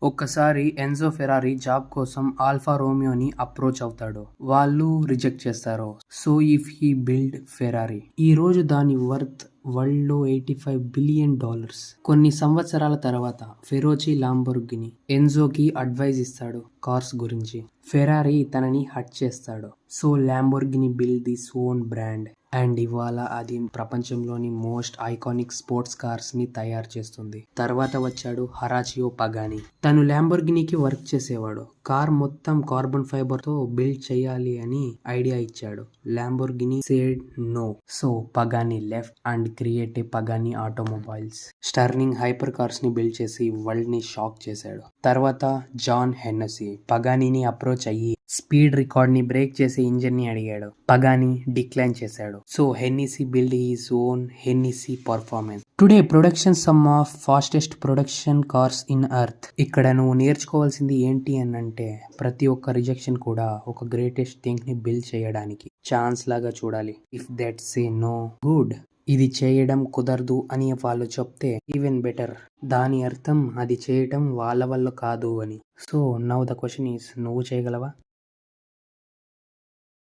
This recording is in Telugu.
ఒక్కసారి ఎన్జో ఫెరారీ జాబ్ కోసం ఆల్ఫా రోమియోని అప్రోచ్ అవుతాడు. వాళ్ళు రిజెక్ట్ చేస్తారు. So if he build Ferrari, ఈ రోజు దాని వర్త్ వరల్డ్ లో $85 బిలియన్. కొన్ని సంవత్సరాల తర్వాత ఫెరోచి లాంబోర్గిని ఎన్జోకి అడ్వైజ్ ఇస్తాడు కార్స్ గురించి. ఫెరారీ తనని హట్ చేస్తాడు. So Lamborghini build this own brand and ఇవాళ అది ప్రపంచంలోని మోస్ట్ ఐకానిక్ స్పోర్ట్స్ కార్స్ ని తయారు చేస్తుంది. తర్వాత వచ్చాడు హరాచియో పగాని. తను ల్యాంబోర్గినికి వర్క్ చేసేవాడు. కార్ మొత్తం కార్బన్ ఫైబర్ తో బిల్డ్ చేయాలి అని ఐడియా ఇచ్చాడు. Lamborghini said no. So Pagani left and create a Pagani automobiles. Sterling hyper cars ని బిల్డ్ చేసి వరల్డ్ ని షాక్ చేశాడు. తర్వాత జాన్ హెన్నెసీ పగానీని అప్రోచ్ అయ్యి స్పీడ్ రికార్డ్ ని బ్రేక్ చేసే ఇంజిన్ ని అడిగాడు. పగాని డిక్లైన్ చేశాడు. So Hennessey build his own Hennessey performance. Today production some of fastest production cars in earth. ఇక్కడ నువ్వు నేర్చుకోవాల్సింది ఏంటి అని అంటే, ప్రతి ఒక్క రిజెక్షన్ కూడా ఒక గ్రేటెస్ట్ థింగ్ ని బిల్డ్ చేయడానికి ఛాన్స్ లాగా చూడాలి. If that say no good, ఇది చేయడం కుదరదు అని వాళ్ళు చెప్తే ఈవెన్ బెటర్. దాని అర్థం అది చేయటం వాళ్ళ వల్ల కాదు అని. So now the question is, నువ్వు చేయగలవా?